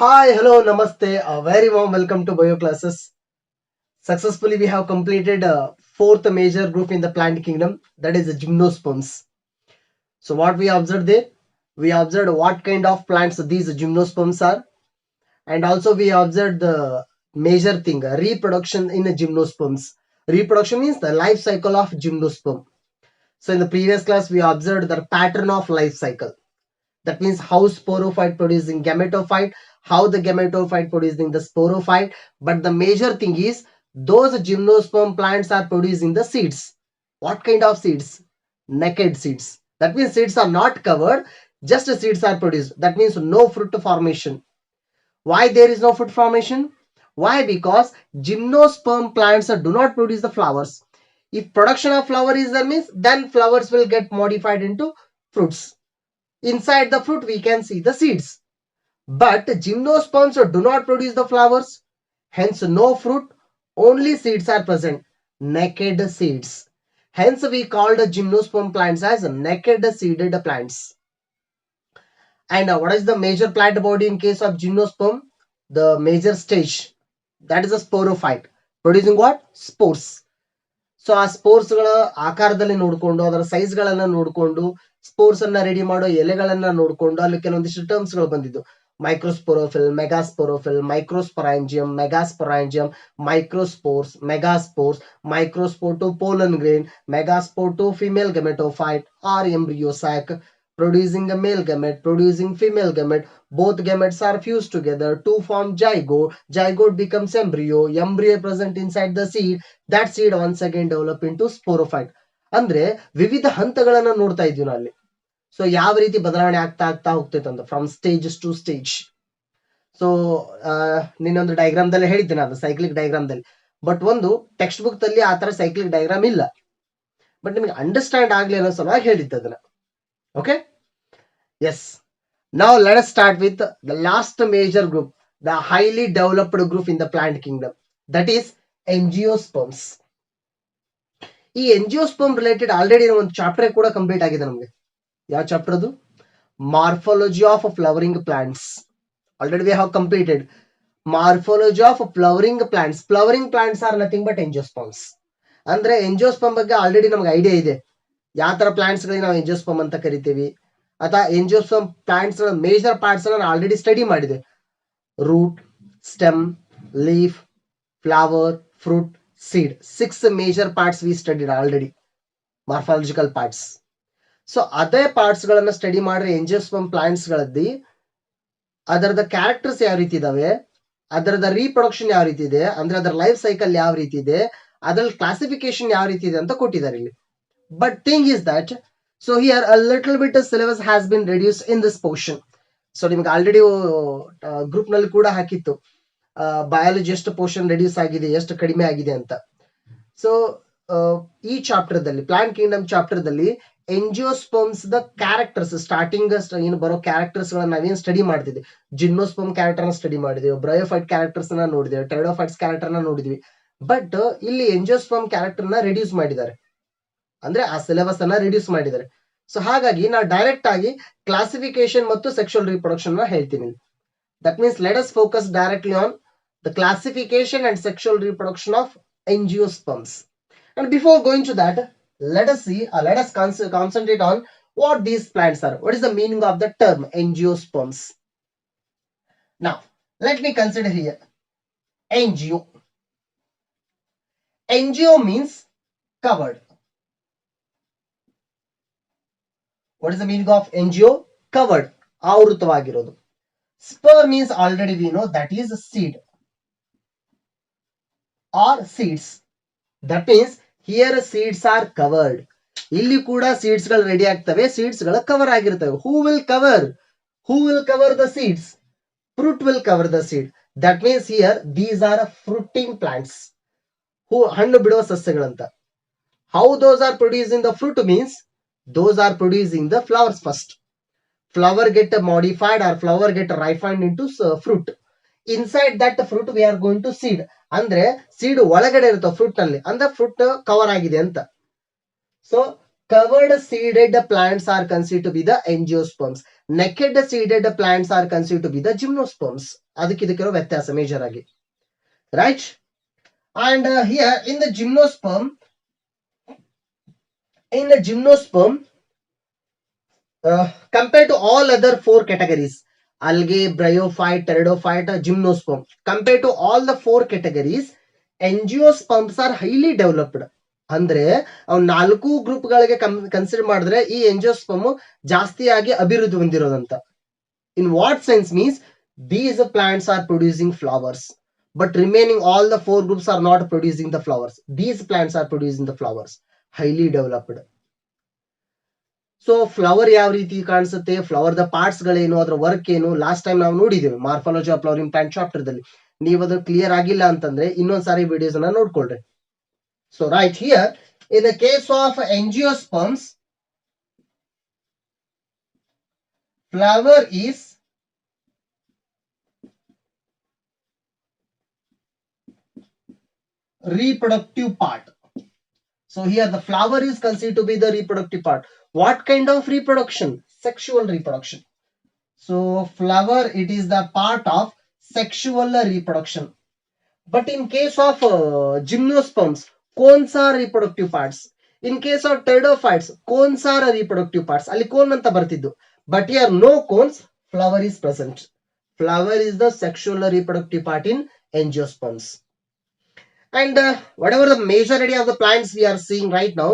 Hi, hello, namaste. A very warm welcome to Bio Classes. Successfully, we have completed a fourth major group in the plant kingdom, that is the gymnosperms. So, what we observed there? We observed what kind of plants these gymnosperms are, and also we observed the major thing reproduction in the gymnosperms. Reproduction means the life cycle of gymnosperm. So, in the previous class, we observed the pattern of life cycle. That means how sporophyte producing gametophyte, how the gametophyte producing the sporophyte. But the major thing is those gymnosperm plants are producing the seeds. What kind of seeds? Naked seeds. That means seeds are not covered, just seeds are produced. That means no fruit formation. Why there is no fruit formation? Why? Because gymnosperm plants do not produce the flowers. If production of flower is there means then flowers will get modified into fruits. Inside the fruit, we can see the seeds. But gymnosperms do not produce the flowers. Hence, no fruit, only seeds are present. Naked seeds. Hence, we call the gymnosperm plants as naked seeded plants. And what is the major plant body in case of gymnosperm? The major stage. That is a sporophyte. Producing what? Spores. So ಆ spores ಗಳ ಆಕಾರದಲ್ಲಿ ನೋಡ್ಕೊಂಡು ಅದರ size ಗಳನ್ನ ನೋಡ್ಕೊಂಡು spores ಅನ್ನ ready ಮಾಡೋ ಎಲೆಗಳನ್ನ ನೋಡ್ಕೊಂಡು ಅಲ್ಲಿ ಕೆಲವೊಂದಿಷ್ಟು ಟರ್ಮ್ಸ್ ಗಳು ಬಂದಿದ್ದು microsporophyll, megasporophyll, microsporangium, megasporangium, microspores, megaspores, microspore to pollen grain, megaspore to female gametophyte or embryo sac, producing a male gamete, producing female gamete. Both gametes are fused together to form zygote. Zygote becomes embryo. Embryo present inside the seed. That seed once again develop into sporophyte. ಅಂದ್ರೆ ವಿವಿಧ ಹಂತಗಳನ್ನ ನೋಡ್ತಾ ಇದ್ವಿ ನಾವು ಅಲ್ಲಿ. So ಯಾವ ರೀತಿ ಬದಲಾವಣೆ ಆಗ್ತಾ ಆಗ್ತಾ ಹೋಗ್ತೈತೆ ಅಂತ from stages to stage. So ನಿನ್ನೊಂದು ಡಯಾಗ್ರಾಮ್ ದಲ್ಲಿ ಹೇಳಿದ್ದೆ ನಾನು ಸೈಕ್ಲಿಕ್ ಡಯಾಗ್ರಾಮ್ ದಲ್ಲಿ. ಬಟ್ ಒಂದು ಟೆಕ್ಸ್ಟ್ ಬುಕ್ ದಲ್ಲಿ ಆ ತರ ಸೈಕ್ಲಿಕ್ ಡಯಾಗ್ರಾಮ್ ಇಲ್ಲ. ಬಟ್ ನಿಮಗೆ ಅಂಡರ್ಸ್ಟ್ಯಾಂಡ್ ಆಗ್ಲಿ ಅನ್ನೋ ಸಲುವಾಗಿ ಹೇಳಿದ್ದೆ ಅದನ್ನ. Okay. Yes. Now let us start with the last major group, the highly developed group in the plant kingdom, that is angiosperms. ಈ ಎಂಜಿಯೋಸ್ಪರ್ಮ್ ರಿಲೇಟೆಡ್ ಆಲ್ರೆಡಿ ಒಂದು ಚಾಪ್ಟರ್ ಕೂಡ ಕಂಪ್ಲೀಟ್ ಆಗಿದೆ ನಮಗೆ. ಯಾವ ಚಾಪ್ಟರ್ ಅದು? Morphology of flowering plants. Already we have completed morphology of flowering plants. Flowering plants are nothing but angiosperms. ಅಂದ್ರೆ ಎಂಜಿಯೋಸ್ಪರ್ಮ್ ಬಗ್ಗೆ already ನಮ್ಗೆ ಐಡಿಯಾ ಇದೆ. ಯಾವ ತರ ಪ್ಲಾಂಟ್ಸ್ ಗಳಿಗೆ ನಾವು ಎಂಜಿಯೋಸ್ಪರ್ಮ್ ಅಂತ ಕರಿತೀವಿ, ಅಥವಾ ಎಂಜಿಯೋಸ್ಪರ್ಮ್ ಪ್ಲಾಂಟ್ಸ್ ಮೇಜರ್ ಪಾರ್ಟ್ಸ್ ನಾನು ಆಲ್ರೆಡಿ ಸ್ಟಡಿ ಮಾಡಿದೆ. Root, stem, leaf, flower, fruit, seed. 6 major parts we studied already, morphological parts. So ಅದೇ ಪಾರ್ಟ್ಸ್ ಗಳನ್ನ ಸ್ಟಡಿ ಮಾಡಿದ್ರೆ ಎಂಜಿಯೋಸ್ಪರ್ಮ್ ಪ್ಲಾಂಟ್ಸ್ ಗಳಲ್ಲಿ ಅದರದ ಕ್ಯಾರೆಕ್ಟರ್ಸ್ ಯಾವ ರೀತಿ ಇದಾವೆ, ಅದರದ ರೀಪ್ರೊಡಕ್ಷನ್ ಯಾವ ರೀತಿ ಇದೆ, ಅಂದ್ರೆ ಅದರ ಲೈಫ್ ಸೈಕಲ್ ಯಾವ ರೀತಿ ಇದೆ, ಅದ್ರಲ್ಲಿ ಕ್ಲಾಸಿಫಿಕೇಶನ್ ಯಾವ ರೀತಿ ಇದೆ ಅಂತ ಕೊಟ್ಟಿದ್ದಾರೆ ಇಲ್ಲಿ. But thing is that, so here a little bit of syllabus has been reduced in this portion. So ನಿಮಗೆ ಆಲ್ರೆಡಿ ಗ್ರೂಪ್ ನಲ್ಲಿ ಕೂಡ ಹಾಕಿತ್ತು ಬಯಾಲಜಿ ಎಷ್ಟು ಪೋರ್ಷನ್ ರೆಡ್ಯೂಸ್ ಆಗಿದೆ, ಎಷ್ಟು ಕಡಿಮೆ ಆಗಿದೆ ಅಂತ. ಸೊ ಈ ಚಾಪ್ಟರ್ ದಲ್ಲಿ ಪ್ಲಾಂಟ್ ಕಿಂಗ್ಡಮ್ ಚಾಪ್ಟರ್ ದಲ್ಲಿ ಎಂಜಿಯೋಸ್ಪರ್ಮ್ಸ್ ದ ಕ್ಯಾರೆಕ್ಟರ್ಸ್ ಸ್ಟಾರ್ಟಿಂಗ್ ಏನು ಬರೋ ಕ್ಯಾರೆಕ್ಟರ್ಸ್ ಗಳನ್ನ ನಾವೇನ್ ಸ್ಟಡಿ ಮಾಡ್ತಿದ್ವಿ. ಜಿಮ್ನೋಸ್ಪರ್ಮ್ ಕ್ಯಾರೆಕ್ಟರ್ ನ ಸ್ಟಡಿ ಮಾಡಿದ್ವಿ, ಬ್ರಯೋಫೈಟ್ ಕ್ಯಾರೆಕ್ಟರ್ಸ್ ನ ನೋಡಿದ್ವಿ, ಟೆರಡೋಫೈಟ್ಸ್ ಕ್ಯಾರೆಕ್ಟರ್ ನ ನೋಡಿದ್ವಿ. ಬಟ್ ಇಲ್ಲಿ ಎಂಜಿಯೋಸ್ಪರ್ಮ್ ಕ್ಯಾರೆಕ್ಟರ್ ನ ರಿಡ್ಯೂಸ್ ಮಾಡಿದ್ದಾರೆ, ಅಂದ್ರೆ ಆ ಸಿಲೆಬಸ್ ಅನ್ನ ರಿಡ್ಯೂಸ್ ಮಾಡಿದ್ದಾರೆ. ಸೊ ಹಾಗಾಗಿ ನಾವು ಡೈರೆಕ್ಟ್ ಆಗಿ ಕ್ಲಾಸಿಫಿಕೇಶನ್ ಮತ್ತು ಸೆಕ್ಷುವಲ್ ರಿಪ್ರೊಡಕ್ಷನ್ ಹೇಳ್ತೀನಿ. That means let us focus directly on the classification and sexual reproduction of angiosperms. And before going to that, let us concentrate on what these plants are. What is the meaning of the term angiosperms? Now let me consider here angio. Angio means covered. What is the meaning of angio? Covered, ಆವೃತವಾಗಿರೋದು. Spur means already we know that is seed or seeds. That means here seeds are covered. ಇಲ್ಲಿ ಕೂಡ seeds ಗಳು ready ಆಗ್ತವೆ, seeds ಗಳು cover ಆಗಿರ್ತವೆ. Who will cover the seeds? Fruit will cover the seed. That means here these are fruiting plants, ಹಣ್ಣು ಬಿಡುವ ಸಸ್ಯಗಳಂತ. How those are producing the fruit means those are producing the flowers first. Flower get modified or flower get refined into fruit. Inside that fruit we are going to seed. ಅಂದ್ರೆ seed ಒಳಗಡೆ ಇರುತ್ತೆ fruit ನಲ್ಲಿ, ಅಂದ್ರೆ fruit cover ಆಗಿದೆ ಅಂತ. So covered seeded plants are considered to be the angiosperms. Naked seeded plants are considered to be the gymnosperms. ಅದಕ್ಕಿದಕ್ಕಿರೋ ವ್ಯತ್ಯಾಸ major ಆಗಿ, right? And here in the gymnosperm, compared to all other 4 categories, algae, bryophyte, pteridophyte, gymnosperm, compared to all the 4 categories, angiosperms are highly developed. ಅಂದ್ರೆ ಅವ್ 4 group ಗಳಿಗೆ consider ಮಾಡಿದ್ರೆ ಈ ಎಂಜಿಯೋಸ್ಪರ್ಮ್ ಜಾಸ್ತಿಯಾಗಿ ಅಭಿವೃದ್ಧಿ ಹೊಂದಿರೋದಂತ. In what sense? Means these plants are producing flowers, but remaining all the 4 groups are not producing the flowers. These plants are producing the flowers, highly developed. So flower ಯಾವ ರೀತಿ ಕಾಣಿಸುತ್ತೆ, flower the parts ಗಳೇನು, ಅದರ work ಏನು, last time ನಾವು ನೋಡಿದ್ದೇವೆ morphology of flowering plant chapter ದಲ್ಲಿ. ನೀವು ಅದು ಕ್ಲಿಯರ್ ಆಗಿಲ್ಲ ಅಂತಂದ್ರೆ ಇನ್ನೊಂದ್ಸಾರಿ ವಿಡಿಯೋಸ್ ಅನ್ನ ನೋಡ್ಕೊಳ್ರಿ. So right here in the case of angiosperms, flower is reproductive part. So here the flower is considered to be the reproductive part. What kind of reproduction? Sexual reproduction. So flower, it is the part of sexual reproduction. But in case of gymnosperms, cones are reproductive parts. In case of pteridophytes, cones are reproductive parts. Ali cone anta bartiddu. But here no cones, flower is present. Flower is the sexual reproductive part in angiosperms. And whatever the majority of the plants we are seeing right now,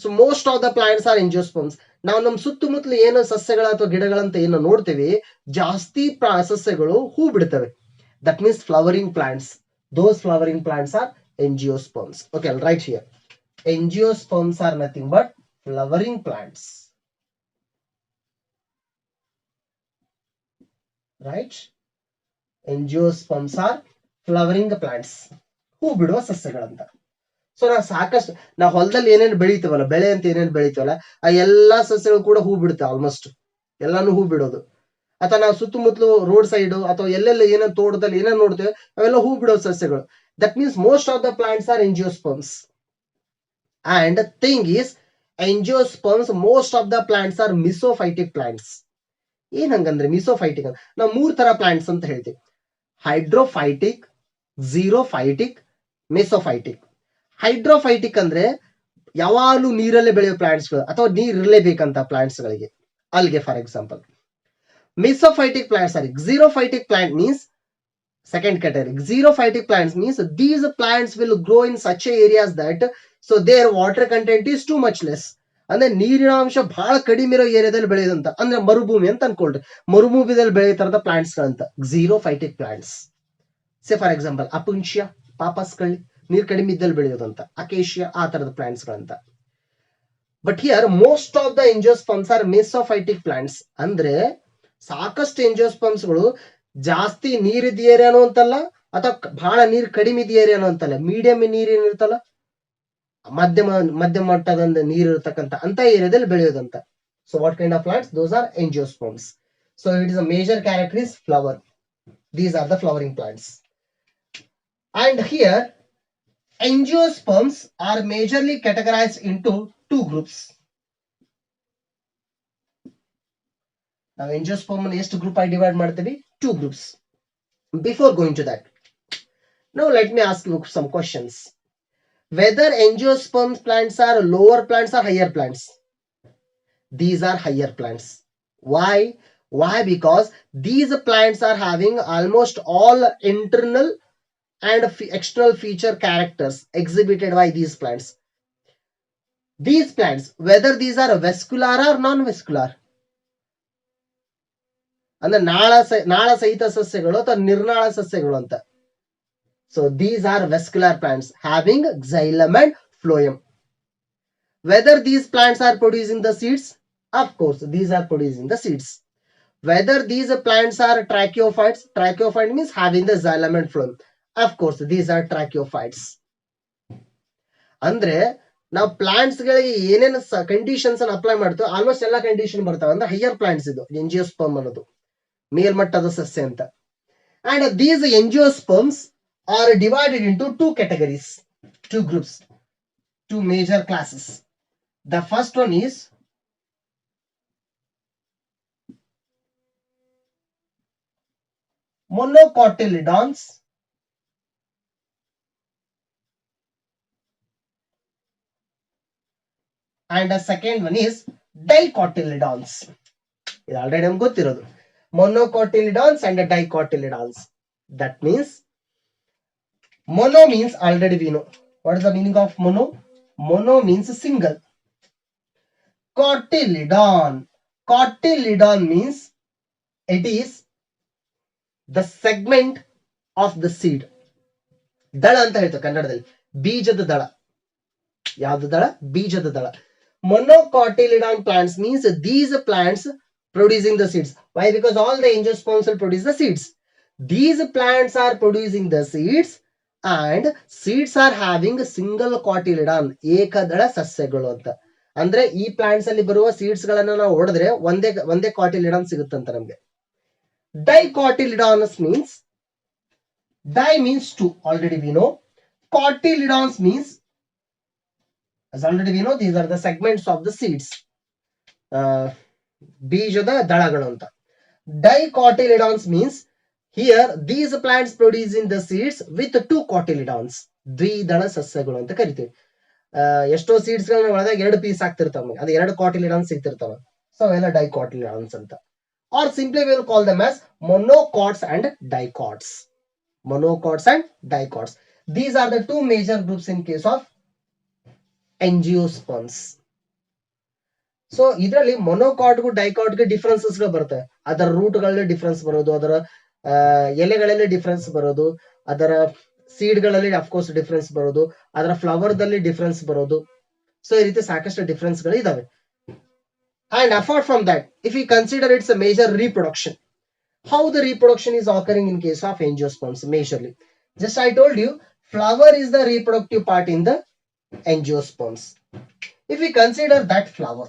so most of the plants are angiosperms. ನಾವು ನಮ್ಮ ಸುತ್ತಮುತ್ತಲು ಏನು ಸಸ್ಯಗಳ ಅಥವಾ ಗಿಡಗಳಂತ ಏನು ನೋಡ್ತೇವೆ, ಜಾಸ್ತಿ ಸಸ್ಯಗಳು ಹೂ ಬಿಡ್ತವೆ. That means flowering plants. Those flowering plants are angiosperms. Okay, I'll write here. Angiosperms are nothing but flowering plants. Right? Angiosperms are flowering plants. ಹೂ ಬಿಡುವ ಸಸ್ಯಗಳಂತ. ಸೊ ನಾವು ಸಾಕಷ್ಟು ನಾವು ಹೊಲದಲ್ಲಿ ಏನೇನು ಬೆಳಿತೀವಲ್ಲ, ಬೆಳೆ ಅಂತ ಏನೇನು ಬೆಳಿತೀವಲ್ಲ, ಆ ಎಲ್ಲಾ ಸಸ್ಯಗಳು ಕೂಡ ಹೂ ಬಿಡುತ್ತೆ. ಆಲ್ಮೋಸ್ಟ್ ಎಲ್ಲಾನು ಹೂ ಬಿಡೋದು. ಅಥವಾ ನಾವು ಸುತ್ತಮುತ್ತಲು ರೋಡ್ ಸೈಡ್ ಅಥವಾ ಎಲ್ಲೆಲ್ಲ ಏನೇನು ತೋಟದಲ್ಲಿ ಏನೇನು ನೋಡ್ತೇವೆ ಅವೆಲ್ಲ ಹೂ ಬಿಡೋ ಸಸ್ಯಗಳು. That means most of the plants are angiosperms. And thing is angiosperms most of the plants are mesophytic plants. ಏನ್ ಹಂಗಂದ್ರೆ ಮಿಸೋಫೈಟಿಕ್ ಅಂತ ನಾವು 3 ತರ ಪ್ಲಾಂಟ್ಸ್ ಅಂತ ಹೇಳ್ತೀವಿ: ಹೈಡ್ರೋಫೈಟಿಕ್, ಝೀರೋಫೈಟಿಕ್, ಮೆಸೋಫೈಟಿಕ್. ಹೈಡ್ರೋಫೈಟಿಕ್ ಅಂದ್ರೆ ಯಾವಾಗಲೂ ನೀರಲ್ಲೇ ಬೆಳೆಯೋ ಪ್ಲಾಂಟ್ಸ್ಗಳು ಅಥವಾ ನೀರ್ ಇರಲೇಬೇಕಂತ ಪ್ಲಾಂಟ್ಸ್ಗಳಿಗೆ, algae for example. Mesophytic plants are xerophytic plant means second category. Xerophytic plants means these plants will grow in such areas that so their water content is too much less. ಅಂದ್ರೆ ನೀರಿನ ಅಂಶ ಬಹಳ ಕಡಿಮೆ ಇರೋ ಏರಿಯಾದಲ್ಲಿ ಬೆಳೆಯೋದಂತ, ಅಂದ್ರೆ ಮರುಭೂಮಿ ಅಂತ ಅನ್ಕೊಳ್ರಿ. ಮರುಭೂಮಿದಲ್ಲಿ ಬೆಳೆಯೋ ತರದ ಪ್ಲಾಂಟ್ಸ್ ಗಳಂತ xerophytic plants. Say for example Opuntia, ಪಾಪಸ್ ಕಳ್ಳಿ, ನೀರ್ ಕಡಿಮೆ ಇದ್ದಲ್ಲಿ ಬೆಳೆಯೋದಂತ, ಅಕೇಶಿಯಾ, ಆ ತರದ ಪ್ಲಾಂಟ್ಸ್ ಗಳಂತ. But here most of the angiosperms are mesophytic plants. ಅಂದ್ರೆ ಸಾಕಷ್ಟು ಎಂಜಿಯೋಸ್ಪರ್ಮ್ಸ್ ಗಳು ಜಾಸ್ತಿ ನೀರಿದ ಏರಿಯಾನು ಅಂತಲ್ಲ ಅಥವಾ ಬಹಳ ನೀರ್ ಕಡಿಮೆ ಇದ್ದ ಏರಿಯಾನು ಅಂತಲ್ಲ, ಮೀಡಿಯಂ ನೀರ್ ಏನಿರ್ತಲ್ಲ, ಮಧ್ಯಮ ಮಟ್ಟದ ನೀರು ಇರತಕ್ಕಂತ ಅಂತ ಏರಿಯಾದಲ್ಲಿ ಬೆಳೆಯೋದಂತ. So what kind of plants? Those are angiosperms. So it is a major character is flower. These are the flowering plants. And here angiosperms are majorly categorized into 2 groups. ನಾವು angiosperm ಅನ್ನು ಎಷ್ಟು ಗ್ರೂಪ್ ಆಗಿ divide ಮಾಡ್ತೀವಿ? 2 groups. Before going to that, now let me ask you some questions. Whether angiosperm plants are lower plants or higher plants? These are higher plants. Why? Because these plants are having almost all internal and external feature characters exhibited by these plants. These plants, whether these are vascular or non-vascular, ಅಂದ್ರೆ ನಾಳ ಸಹಿತ ಸಸ್ಯಗಳು ಅಥವಾ ನಿರ್ನಾಳ ಸಸ್ಯಗಳು ಅಂತ. So these are vascular plants having xylem and phloem. Whether these plants are producing the seeds? Of course, these are producing the seeds. Whether these plants are tracheophytes? Tracheophyte means having the xylem and phloem. Of course, these are tracheophytes. ಅಂದ್ರೆ ನಾವು plants ಗಳಿಗೆ ಏನೇನು conditions ಅನ್ನು apply ಮಾಡ್ತೀವಿ almost ಎಲ್ಲ condition ಬರ್ತಾವೆ. ಅಂದ್ರೆ higher plants ಇದು ಎಂಜಿಯೋಸ್ಪರ್ಮ್ ಅನ್ನೋದು ಮೇಲ್ಮಟ್ಟದ ಸಸ್ಯ ಅಂತ. And these angiosperms are divided into 2 categories, 2 groups, 2 major classes. The first one is monocotyledons and the second one is dicotyledons. ಇದು ಆಲ್ರೆಡಿ ನಮ್ಗೆ ಗೊತ್ತಿರೋದು monocotyledons and dicotyledons. That means mono means already we know. What is the meaning of mono? Mono means single. Cotyledon. Cotyledon means it is the segment of the seed. ದಳ ಅಂತ ಹೇಳ್ತಾರೆ ಕನ್ನಡದಲ್ಲಿ, ಬೀಜದ ದಳ. ಯಾವ್ದು ದಳ? ಬೀಜದ ದಳ. Monocotyledon plants means these plants producing the seeds. Why? Because all the angiosperms will produce the seeds. These plants are producing the seeds and seeds are having a single cotyledon. ಏಕದಳ ಸಸ್ಯಗಳು ಅಂತ. ಅಂದ್ರೆ ಈ ಪ್ಲಾಂಟ್ಸ್ ಅಲ್ಲಿ ಬರುವ seeds ಗಳನ್ನ ನಾವು ಹೊಡೆದ್ರೆ ಒಂದೇ ಕಾಟಿಲಿಡಾನ್ ಸಿಗುತ್ತಂತ ನಮ್ಗೆ. Dicotyledons means, di means two, already we know. Cotyledons means, as already we know, these are the segments of the seeds. ಬೀಜದ ದಳಗಳು ಅಂತ. Dicotyledons means here these plants producing the seeds with two cotyledons. ದ್ವಿದಳ ಸಸ್ಯಗಳು ಅಂತ ಕರಿತೀವಿ. ಎಷ್ಟೋ seeds ಗಳನ್ನ ಒಳದಾಗ 2 piece ಆಗ್ತಿರ್ತಾವ, ಅದು 2 cotyledons ಸಿಗ್ತಿರ್ತಾವ. ಸೊ ಅವೆಲ್ಲ dicotyledons ಅಂತ. Or simply we will call them as monocots and dicots. Monocots and dicots. These are the two major groups in case of angiosperms. So ಇದರಲ್ಲಿ ಮೊನೋಕಾಟ್ಗೂ ಡೈಕಾಟ್ಗೆ ಡಿಫ್ರೆನ್ಸಸ್ ಗಳು ಬರ್ತವೆ. ಅದರ ರೂಟ್ ಗಳಲ್ಲಿ difference ಬರೋದು, ಅದರ ಎಲೆಗಳಲ್ಲಿ ಡಿಫ್ರೆನ್ಸ್ ಬರೋದು, ಅದರ ಸೀಡ್ ಗಳಲ್ಲಿ ಅಫ್ಕೋರ್ಸ್ ಡಿಫ್ರೆನ್ಸ್ ಬರೋದು, ಅದರ ಫ್ಲವರ್ ದಲ್ಲಿ ಡಿಫ್ರೆನ್ಸ್ ಬರೋದು. ಸೊ ಈ ರೀತಿ ಸಾಕಷ್ಟು ಡಿಫ್ರೆನ್ಸ್ ಗಳು ಇದಾವೆ. And apart from that, if we consider it's a major reproduction, how the reproduction is occurring in case of angiosperms majorly. Just I told you, flower is the reproductive part in the angiosperms. If we consider that flower,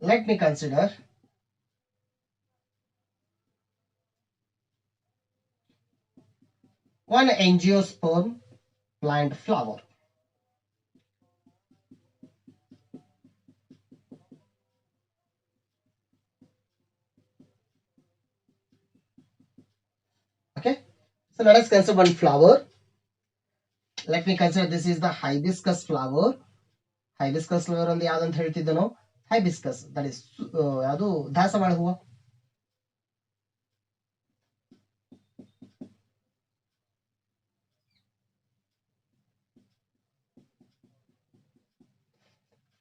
let me consider one angiosperm plant flower. Okay, so let us consider one flower. Let me consider this is the hibiscus flower. Hibiscus flower ಅಂದ್ರೆ ಯಾವ್ದಂತ ಹೇಳ್ತಿದ್ದೆ ನಾವು? Hibiscus, that is ಅದು ದಾಸವಾಳ ಹೂವು.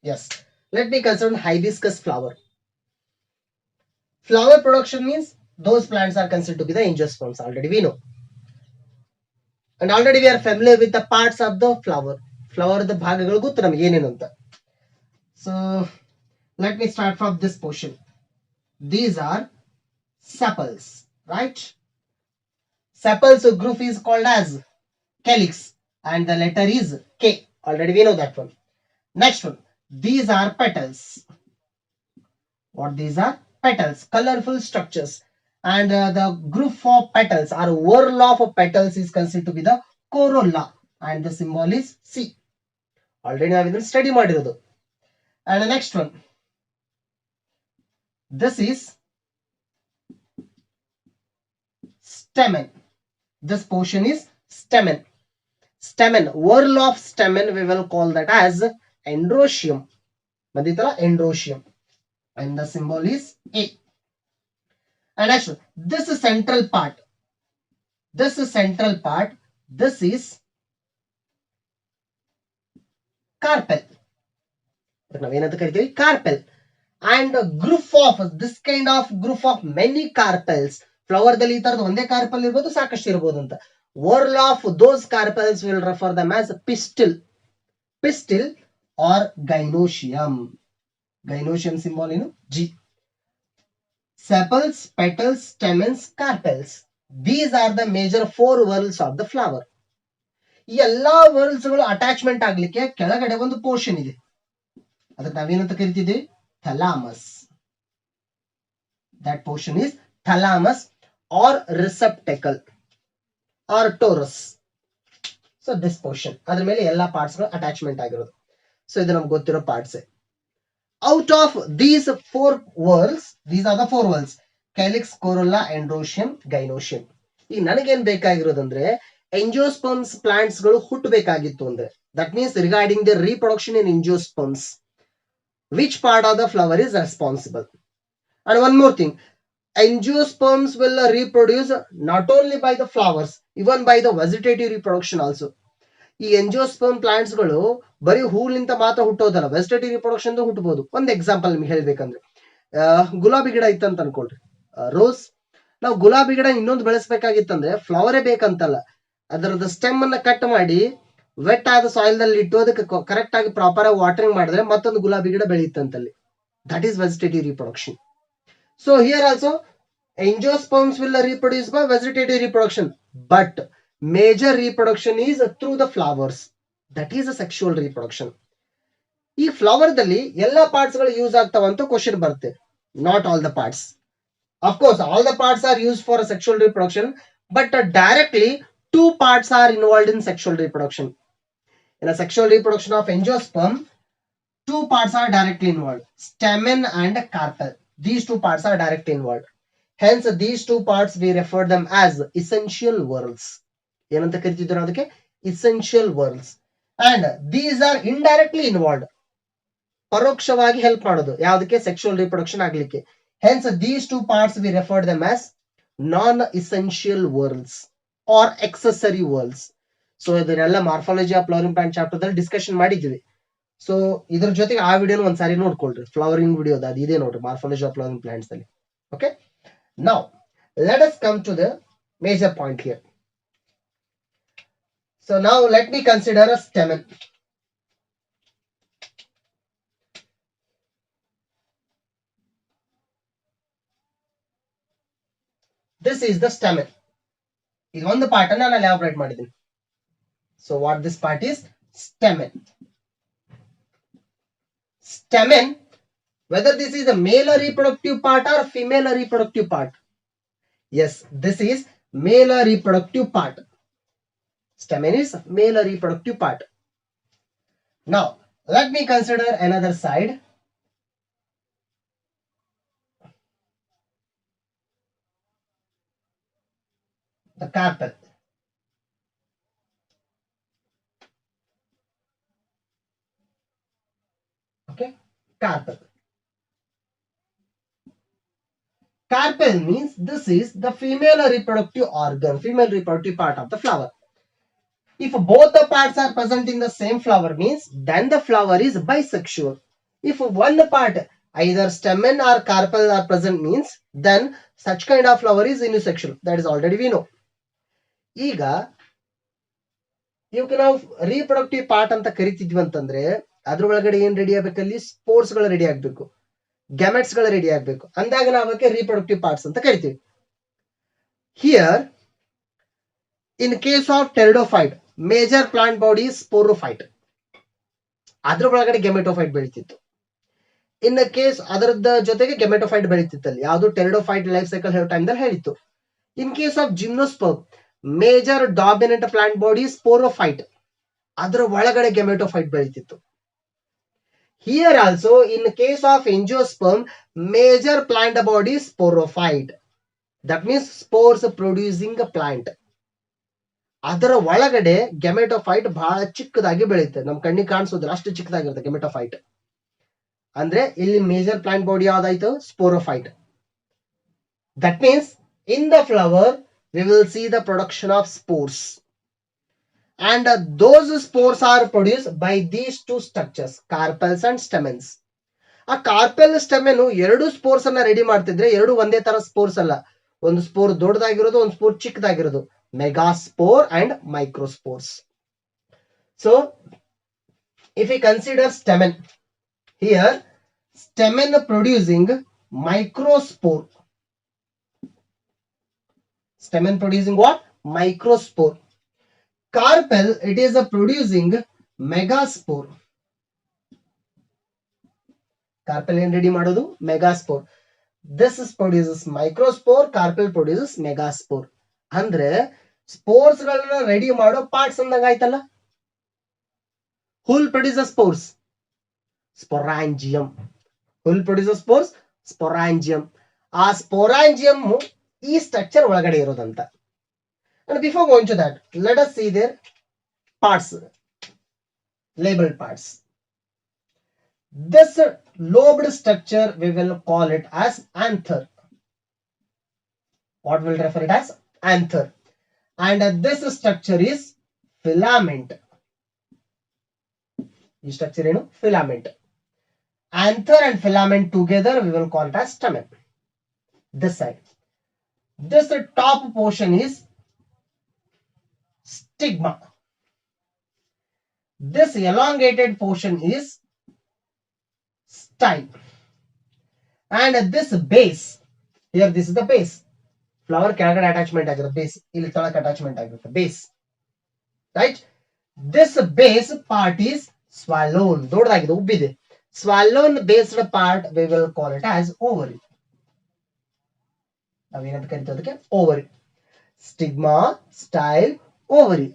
Yes, let me consider hibiscus flower. Flower production means those plants are considered to be the angiosperms, already we know. And already we are familiar with the parts of the flower. Flower the ಭಾಗಗಳು ಗೊತ್ತು ನಮಗೆ ಏನೇನು ಅಂತ. So let me start from this portion. These are sepals, right? Sepals group is called as calyx and the letter is K. Already we know that one. Next one, these are petals. What these are? Petals, colorful structures. And the group of petals or whorl of petals is considered to be the corolla and the symbol is C. Already ನಾವು ಇದನ್ನು study ಮಾಡಿರೋದು. And the next one, this is stamen. This portion is stamen. Stamen, whorl of stamen, we will call that as androecium. ಬಂದಿತ್ತಲ್ಲ androecium. And the symbol is A. And actually, this is central part. This is central part. This is carpel. ನಾವೇನಂತ ಕರಿತೀವಿ? Carpel. And a group of this kind of group of many carpels. Flower ದಲ್ಲಿ ಈ ತರದ ಒಂದೇ carpal ಇರ್ಬೋದು, ಸಾಕಷ್ಟು ಇರ್ಬೋದು ಅಂತ. Whorl of those carpels will refer them as pistil. Pistil or gynoecium. Gynoecium symbol ಏನು G. Sepals, petals, stamens, carpels. These are the major 4 whorls of the flower. ಈ ಎಲ್ಲಾ ವರ್ಲ್ಸ್ ಗಳು ಅಟ್ಯಾಚ್ಮೆಂಟ್ ಆಗ್ಲಿಕ್ಕೆ ಕೆಳಗಡೆ ಒಂದು ಪೋರ್ಷನ್ ಇದೆ, ಅದಕ್ಕೆ ನಾವೇನಂತ ಕರಿತಿದ್ವಿ, thalamus. That portion is thalamus or receptacle or torus. So this portion, ಅದ್ರ ಮೇಲೆ ಎಲ್ಲಾ ಪಾರ್ಟ್ಸ್ ಗಳು ಅಟ್ಯಾಚ್ಮೆಂಟ್ ಆಗಿರೋದು. ಸೊ ಇದು ನಮ್ಗೆ ಗೊತ್ತಿರೋ parts. Out of these 4 whorls, these are the 4 whorls: calyx, corolla, androecium, gynoecium. ಈಗ ನನಗೇನ್ ಬೇಕಾಗಿರೋದಂದ್ರೆ ಎಂಜಿಯೋಸ್ಪರ್ಮ್ಸ್ ಪ್ಲಾಂಟ್ಸ್ ಗಳು ಹುಟ್ಟಬೇಕಾಗಿತ್ತು ಅಂದ್ರೆ, that means regarding the reproduction in angiosperms, which part of the flower is responsible. And one more thing, angiosperms will reproduce not only by the flowers, even by the vegetative reproduction also. ಈ ಎಂಜಿಯೋಸ್ಪರ್ಮ್ plants ಗಳು ಬರೀ ಹೂಲಿಂತ ಮಾತ್ರ ಹುಟ್ಟೋದಲ್ಲ, vegetative reproduction ಹುಟ್ಟಬಹುದು. ಒಂದು example ನಿಮ್ಗೆ ಹೇಳ್ಬೇಕಂದ್ರೆ, ಗುಲಾಬಿ ಗಿಡ ಇತ್ತಂತ ಅನ್ಕೊಳ್ರಿ, rose. ನಾವು ಗುಲಾಬಿ ಗಿಡ ಇನ್ನೊಂದು ಬೆಳೆಸ್ಬೇಕಾಗಿತ್ತಂದ್ರೆ ಫ್ಲವರೇ ಬೇಕಂತಲ್ಲ, ಅದರದ ಸ್ಟೆಮ್ ಅನ್ನ ಕಟ್ ಮಾಡಿ ವೆಟ್ ಆದ ಸಾಯಿಲ್ ದಲ್ಲಿ ಇಟ್ಟು ಅದಕ್ಕೆ ಕರೆಕ್ಟ್ ಆಗಿ ಪ್ರಾಪರ್ ಆಗಿ ವಾಟರಿಂಗ್ ಮಾಡಿದ್ರೆ ಮತ್ತೊಂದು ಗುಲಾಬಿ ಗಿಡ ಬೆಳೆಯುತ್ತಂತಲ್ಲಿ. That is vegetative reproduction. So here also angiosperms will reproduce by vegetative reproduction, but major reproduction is through the flowers, that is a sexual reproduction. ಈ ಫ್ಲವರ್ ದಲ್ಲಿ ಎಲ್ಲಾ ಪಾರ್ಟ್ಸ್ ಗಳು ಯೂಸ್ ಆಗ್ತಾವಂತ ಕ್ವಶನ್ ಬರುತ್ತೆ. Not all the parts. Of course, all the parts are used for a sexual reproduction, but directly 2 parts are involved in sexual reproduction. In a sexual reproduction of angiosperm, 2 parts are directly involved: stamen and carpel. These 2 parts are directly involved. Hence, these 2 parts we refer them as essential whorls. ಏನಂತ ಕರಿತಿದ್ರು ಅದಕ್ಕೆ? essential whorls. And these are indirectly involved. ಪರೋಕ್ಷವಾಗಿ help ಮಾಡೋದು ಯಾವುದಕ್ಕೆ? sexual reproduction ಆಗ್ಲಿಕ್ಕೆ. Hence, these 2 parts we refer them as non-essential whorls or accessory whorls. So ಇದನ್ನೆಲ್ಲ morphology of flowering plant chapter ದಲ್ಲಿ discussion ಮಾಡಿದ್ವಿ. ಸೊ ಇದ್ರ ಜೊತೆಗೆ ಆ ವಿಡಿಯೋನ ಒಂದ್ಸಾರಿ ನೋಡ್ಕೊಳ್ರಿ, ಫ್ಲವರಿಂಗ್ ವಿಡಿಯೋ ಅದು ಇದೆ ನೋಡ್ರಿ, ಮಾರ್ಫಾಲಜಿ ಆಫ್ ಫ್ಲವರಿಂಗ್ ಪ್ಲಾಂಟ್ಸ್ ಅಲ್ಲಿ. Okay, now let us come to the major point here. So now let me consider a stamen. This is the stamen. ಇದು ಒಂದು ಪಾರ್ಟ್ ಅನ್ನ ನಾನು ಎಲಾಬರೇಟ್ ಮಾಡಿದ್ದೀನಿ. So what this part is? Stamen. Stamen, whether this is a male reproductive part or female reproductive part. Yes, this is male reproductive part. Stamen is male reproductive part. Now let me consider another side. The carpel. Okay, carpel. Carpel means this is the female reproductive organ, female reproductive part of the flower. If both the parts are present in the same flower means then the flower is bisexual. If one part, either stamen or carpel are present means then such kind of flower is unisexual. That is already we know. ಈಗ ಇವಕ್ಕೆ ನಾವು reproductive part ಅಂತ ಕರಿತಿದ್ವಿ ಅಂತಂದ್ರೆ ಅದ್ರ ಒಳಗಡೆ ಏನ್ ready ಆಗ್ಬೇಕಲ್ಲಿ? Spores ಗಳು ready ಆಗ್ಬೇಕು, ಗ್ಯಾಮೆಟ್ಸ್ ಗಳು ರೆಡಿ ಆಗ್ಬೇಕು, ಅಂದಾಗ ನಾವು ಅದಕ್ಕೆ ರೀಪ್ರೊಡಕ್ಟಿವ್ ಪಾರ್ಟ್ಸ್ ಅಂತ ಕರಿತೀವಿ. Here in case of pteridophyte, major plant body sporophyte, ಅದ್ರ ಒಳಗಡೆ ಗೆಮೆಟೋಫೈಟ್ ಬೆಳೀತಿತ್ತು. ಇನ್ ಕೇಸ್ ಅದರದ ಜೊತೆಗೆ ಗೆಮೆಟೋಫೈಟ್ ಬೆಳೀತಿತ್ತಲ್ಲಿ, ಯಾವುದು ಟೆರಿಡೋಫೈಟ್ ಲೈಫ್ ಸೈಕಲ್ ಹೇಳೋ ಟೈಮ್ ದಲ್ಲಿ ಹೇಳಿತ್ತು. In case of gymnosperm, major dominant plant body sporophyte, ಅದರ ಒಳಗಡೆ ಗೆಮೆಟೋಫೈಟ್ ಬೆಳೀತಿತ್ತು. Here also in case of angiosperm, major plant body sporophyte, that means spores producing plant, ಅದರ ಒಳಗಡೆ ಗೆಮೆಟೋಫೈಟ್ ಬಹಳ ಚಿಕ್ಕದಾಗಿ ಬೆಳೆಯುತ್ತೆ, ನಮ್ ಕಣ್ಣಿಗೆ ಕಾಣಿಸೋದಿಲ್ಲ ಅಷ್ಟು ಚಿಕ್ಕದಾಗಿರುತ್ತೆ ಗೆಮೆಟೋಫೈಟ್. ಅಂದ್ರೆ ಇಲ್ಲಿ ಮೇಜರ್ ಪ್ಲಾಂಟ್ ಬಾಡಿ ಯಾವ್ದಾಯ್ತು? Sporophyte. That means in the flower we will see the production of spores, and those spores are produced by these 2 structures, carpels and stamens. ಆ ಕಾರ್ಪೆಲ್ ಸ್ಟೆಮೆನ್ ಎರಡು ಸ್ಪೋರ್ಸ್ ಅನ್ನ ರೆಡಿ ಮಾಡ್ತಿದ್ರೆ ಎರಡು ಒಂದೇ ತರ ಸ್ಪೋರ್ಸ್ ಅಲ್ಲ, ಒಂದು ಸ್ಪೋರ್ ದೊಡ್ಡದಾಗಿರೋದು, ಒಂದು ಸ್ಪೋರ್ ಚಿಕ್ಕದಾಗಿರೋದು, megaspore and microspores. So if we consider stamen, here stamen producing microspore. Stamen producing what? Microspore. Carpel, it is a producing megaspore. Carpel ಏನು ರೆಡಿ ಮಾಡೋದು? Megaspore. This is produces microspore, carpel produces megaspore. ಅಂದ್ರೆ spores ಗಳನ್ನ ready ಮಾಡೋ parts ಅಂದಂಗ ಆಯ್ತಲ್ಲ. Who produces spores? Sporangium. Who produces spores? Sporangium. ಆ sporangium ಈ structure ಒಳಗಡೆ ಇರೋದಂತ. And before going to that, let us see their parts, labeled parts. This lobed structure we will call it as anther. What will refer it as? Anther. And this structure is filament. This structure is filament. Anther and filament together we will call it as stamen. This side. This top portion is stigma. This elongated portion is style. And this base, here this is the base. Flower ಕೆಳಗಡೆ attachment ಆಗಿರುತ್ತೆ, base ಇಲ್ಲಿ ತಳಕ್ಕೆ attachment ಆಗಿರುತ್ತೆ, base. Right? This base part is swallowed. ದೊಡ್ಡದಾಗಿದೆ, ಉಬ್ಬಿದೆ. Swallowed based part we will call it as ovary. ನಾವೇನಂತ ಕರಿತೀವಿ ಅದಕ್ಕೆ? Ovary. Stigma, style, ovary.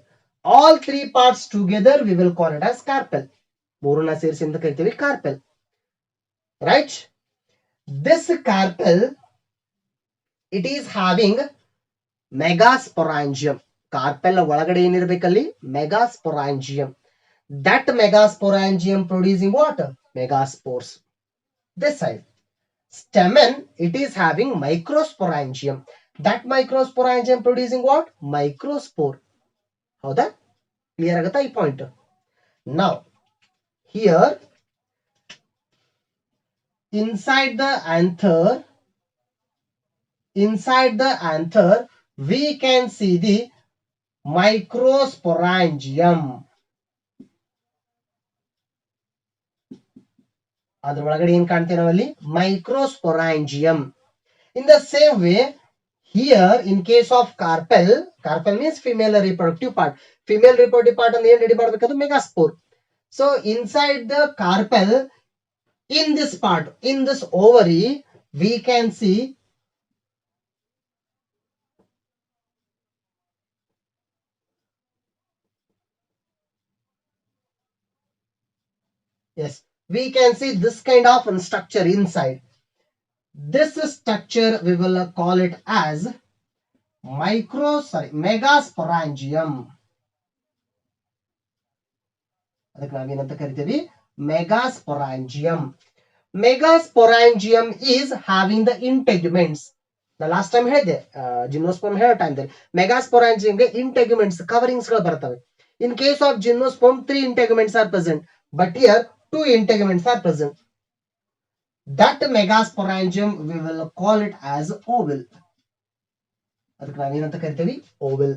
All three parts together we will call it as carpel. ಮೂರನ್ನ ಸೇರಿಸಿ ಅಂತ ಕರಿತೀವಿ carpel. Right? This carpel, it is having megasporangium. Carpel ಒಳಗಡೆ ಏನಿರಬೇಕಲ್ಲಿ? Megasporangium. That megasporangium producing what? Megaspores. This side. Stamen, it is having microsporangium. That microsporangium producing what? Microspore. ಹೌದಾ? Clear ಆಗುತ್ತಾ ಈ point? Now, here inside the anther we can see the microsporangium. ಅದ್ರ ಒಳಗಡೆ ಏನ್ ಕಾಣ್ತೇವೆ ನಾವಲ್ಲಿ? Microsporangium. In the same way, here in case of carpel means female reproductive part. Female reproductive part ಅಂದ್ರೆ ಏನ್ ready ಮಾಡಬೇಕದು? Megaspore. So inside the carpel, in this part, in this ovary, we can see we can see this kind of structure inside. This structure we will call it as megasporangium. ಅದಕ್ಕೆ ನಾವೇನಂತ ಕರಿತೀವಿ? Megasporangium. Megasporangium is having the integuments. ನಾನು last time ಹೇಳಿದೆ, gymnosperm ಹೇಳೋ ಟೈಮ್ದಲ್ಲಿ ಮೆಗಾಸ್ಪೊರಾಂಜಿಯಂಗೆ ಇಂಟೆಗ್ಯುಮೆಂಟ್ಸ್ coverings ಗಳು ಬರ್ತವೆ. In case of gymnosperm, 3 integuments are present, but here 2 integuments are present. That megasporangium we will call it as oval. ಅದಕ್ಕೆ ನಾವೇನಂತ ಕರಿತೀವಿ? Oval.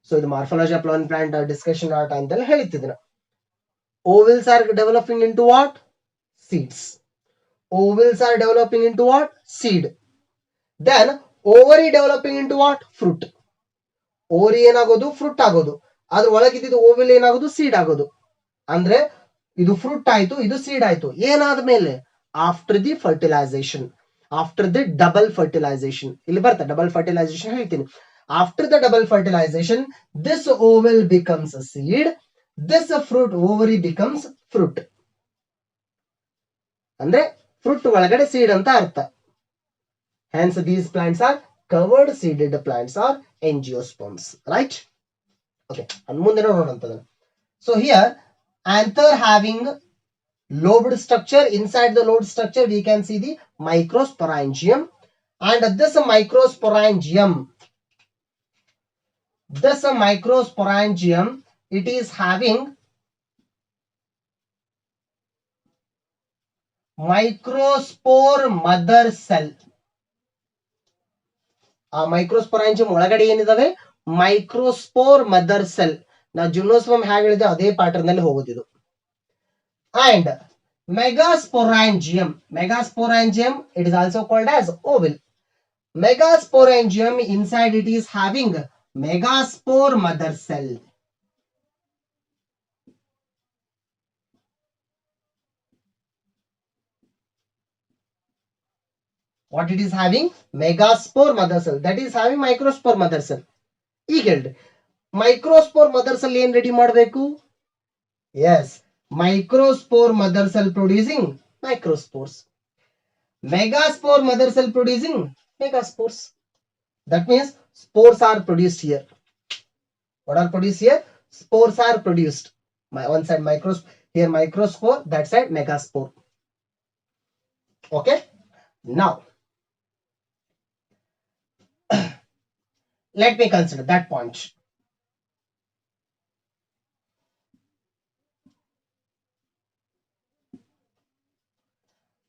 So ಇದು morphology of plant discussion ಆ ಟೈಮ್ದಲ್ಲಿ ಹೇಳಿತ್ತಿದ್ದೀನಿ. Ovals are developing into what? Seeds. Ovals are developing into what? Seed. Then ovary developing into what? Fruit. Ovary ಏನಾಗೋದು? Fruit ಆಗೋದು. ಅದ್ರ ಒಳಗಿದ್ದು Oval ಏನಾಗೋದು? Seed ಆಗೋದು. ಅಂದ್ರೆ ಇದು ಫ್ರೂಟ್ ಆಯ್ತು, ಇದು ಸೀಡ್ ಆಯ್ತು. ಏನಾದ ಮೇಲೆ? After the fertilisation, after the double fertilisation. ಇಲ್ಲಿ ಬರ್ತಾ ಡಬಲ್ ಫರ್ಟಿಲೈಸೇಷನ್ ಹೇಳ್ತೀನಿ. After the double fertilisation, this oval becomes a seed, this fruit ovary becomes fruit. ಅಂದ್ರೆ ಫ್ರೂಟ್ ಒಳಗಡೆ ಸೀಡ್ ಅಂತ ಅರ್ಥ. Hence these plants are covered seeded plants or angiosperms, right? Okay, ಮುಂದೆ ನೋಡೋಣ. So here anther having lobed structure. Inside the lobed structure we can see the microsporangium, and this microsporangium it is having microspore mother cell. ಆ microsporangium ಒಳಗಡೆ ಏನಿದಾವೆ? Microspore mother cell. ನಾವು gymnosperm ಹೇಗೆ ಹೇಳಿದೆ ಅದೇ pattern ಅಲ್ಲಿ ಹೋಗೋದಿದು. And Megasporangium. Megasporangium, it is also called as ovule. Megasporangium, inside it is having megaspore mother cell. What it is having? Megaspore mother cell. That is having microspore mother cell. ಈಗ ಹೇಳ್ರಿ microspore mother cell ಏನ್ ready ಮಾಡಬೇಕು? Yes, microspore mother cell producing microspores. Megaspore mother cell producing megaspores. That means spores are produced here. What are produced here? Spores are produced. One side microspore, here microspore, that side megaspore. Okay. Now, let me consider that point.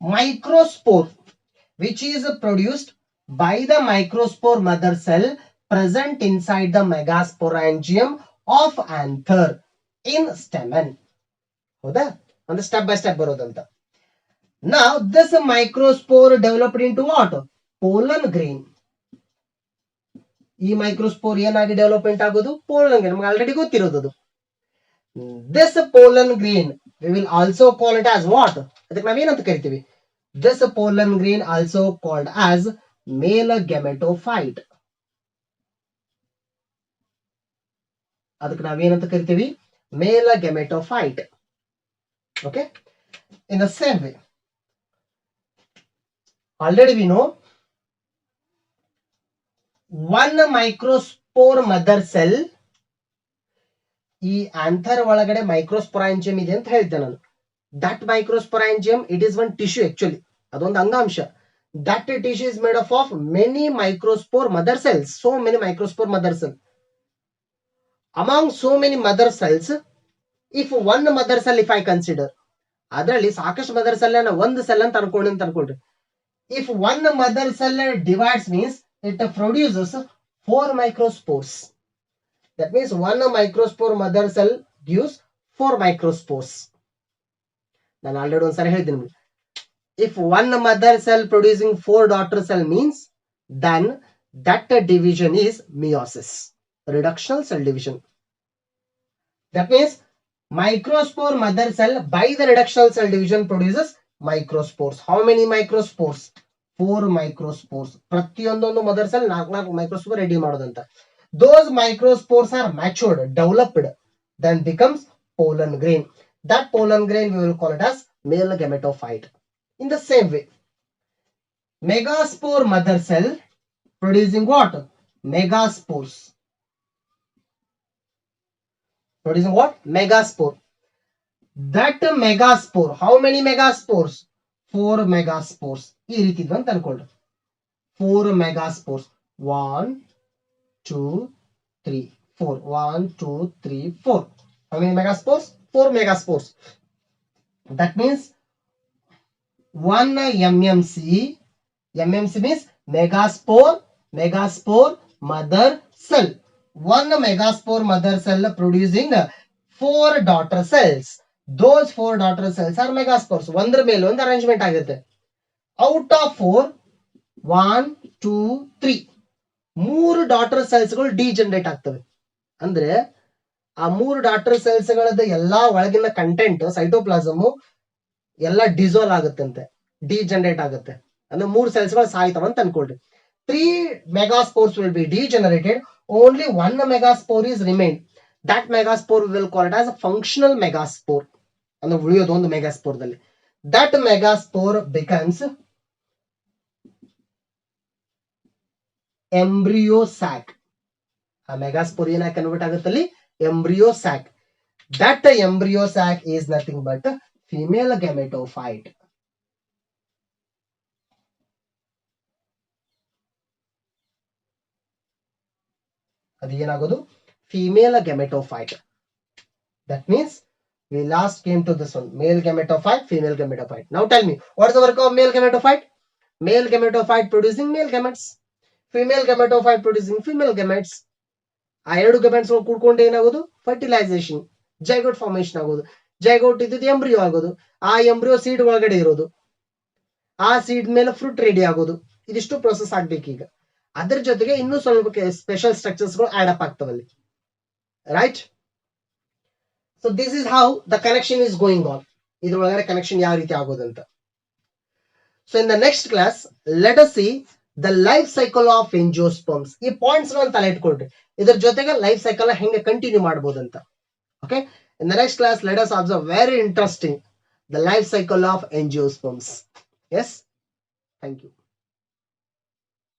Microspore, which is produced by the microspore mother cell present inside the megasporangium of anther in stamen. ಹೌದಾ? ಒಂದು step by step ಬರೋದಂತ. Now this microspore developed into what? Pollen grain. ಈ microspore ಏನಾಗಿ development ಆಗೋದು? Pollen grain. ನಮಗೆ already ಗೊತ್ತಿರೋದು. This pollen grain we will also call it as what? ಅದಕ್ಕೆ ನಾವೇನಂತ ಕರಿತೀವಿ? This pollen grain also called as male gametophyte. ಅದಕ್ಕೆ ನಾವೇನಂತ ಕರಿತೀವಿ? Male gametophyte. Okay. In the same way, already we know one microspore mother cell. ಈ anther ಒಳಗಡೆ microsporangium ಇದೆ ಅಂತ ಹೇಳಿದ್ದೆ ನಾನು. That microsporangium it is one tissue actually, ಅದೊಂದು ಅಂಗಾಂಶ. That tissue is made up of many microspore mother cells. So many microspore mother cell. Among so many mother cells, if one mother cell if I consider, ಅದರಲ್ಲಿ ಸಾಕಷ್ಟು mother cell ಒಂದು cell ಅಂತ ಅನ್ಕೊಂಡ್ರಿ. If one mother cell divides means it produces 4 microspores. That means one microspore mother cell gives 4 microspores. ನಾನು already ಒಂದ್ಸರಿ ಹೇಳಿದ್ದೀನಿ. If one mother cell producing 4 daughter cell means then that division is meiosis, reductional cell division. That means microspore mother cell by the reductional cell division produces microspores. How many microspores? 4 microspores. ಪ್ರತಿಯೊಂದೊಂದು mother cell 4 microspore ready ಮಾಡೋದಂತ. Those microspores are matured, developed, then becomes pollen grain. That pollen grain we will call it as male gametophyte. In the same way, megaspore mother cell producing what? Megaspores. Producing what? Megaspore. That megaspore, how many megaspores? 4 megaspores. ಈ ರೀತಿ ಅಂತ ಅನ್ಕೊಳ್ಳಿ. 4 megaspores. 1 2 3 4. 1 2 3 4. How many megaspores? 4 megaspores. That means 1 MMC. MMC means megaspore mother cell. 1 megaspore mother cell producing 4 daughter cells. Those 4 daughter cells are megaspores. ಒಂದರ ಮೇಲೆ ಒಂದು arrangement ಆಗುತ್ತೆ. Out of 4, 1 2 3 3 daughter cells ಗಳು degenerate ಆಗ್ತವೆ. ಅಂದ್ರೆ ಆ 3 ಡಾಟರ್ ಸೆಲ್ಸ್ ಗಳದ ಎಲ್ಲಾ ಒಳಗಿನ ಕಂಟೆಂಟ್ ಸೈಟೋಪ್ಲಾಸಮ್ ಎಲ್ಲ ಡಿಸೋಲ್ವ್ ಆಗುತ್ತಂತೆ, ಡಿಜನರೇಟ್ ಆಗುತ್ತೆ. ಅಂದ್ರೆ 3 ಸೆಲ್ಸ್ ಗಳು ಸಾಯ್ತವ ಅಂತ ಅನ್ಕೊಳ್ರಿ. 3 megaspores will be degenerated. Only 1 megaspore is remained. That megaspore we will call it as a functional megaspore. ಅಂದ್ರೆ ಉಳಿಯೋದು ಒಂದು ಮೆಗಾಸ್ಪೋರ್ದಲ್ಲಿ. That megaspore becomes embryo sac. ಆ ಮೆಗಾಸ್ಪೋರ್ ಏನಾಗಿ ಕನ್ವರ್ಟ್ ಆಗುತ್ತಲ್ಲಿ? Embryo sac. That embryo sac is nothing but female gametophyte. ಅದು ಏನಾಗೋದು? Female gametophyte. That means we last came to this one, male gametophyte, female gametophyte. Now tell me, what is the work of male gametophyte? Male gametophyte producing male gametes, female gametophyte producing female gametes. ಆ ಎರಡು gametes ಕೂಡ್ಕೊಂಡು ಏನಾಗೋದು? Fertilisation, zygote formation ಆಗೋದು. Zygote ಇದ್ದು embryo ಆಗೋದು, ಆ embryo seed ಒಳಗಡೆ ಇರೋದು, ಆ seed ಮೇಲೆ ಫ್ರೂಟ್ ರೆಡಿ ಆಗೋದು, ಇದಿಷ್ಟು ಪ್ರೊಸೆಸ್ ಆಗ್ಬೇಕು. ಈಗ ಅದ್ರ ಜೊತೆಗೆ ಇನ್ನೂ ಸ್ವಲ್ಪ ಸ್ಪೆಷಲ್ ಸ್ಟ್ರಕ್ಚರ್ಸ್ ಗಳು ಆಡ್ ಅಪ್ ಆಗ್ತವಲ್ಲಿ, right. So this is how the connection is going on. ಇದ್ರೊಳಗಡೆ ಕನೆಕ್ಷನ್ ಯಾವ ರೀತಿ ಆಗೋದಂತ. So in the next class let us see the life cycle of angiosperms. ಈ ಪಾಯಿಂಟ್ಸ್ ಗಳನ್ನ ತಲೆ ಇಟ್ಕೊಳ್ರಿ, ಇದ್ರ ಜೊತೆಗೆ ಲೈಫ್ ಸೈಕಲ್ ಹೆಂಗೆ ಕಂಟಿನ್ಯೂ ಮಾಡಬಹುದಂತ. Okay, in the next class let us observe very interesting the life cycle of angiosperms. Yes, thank you.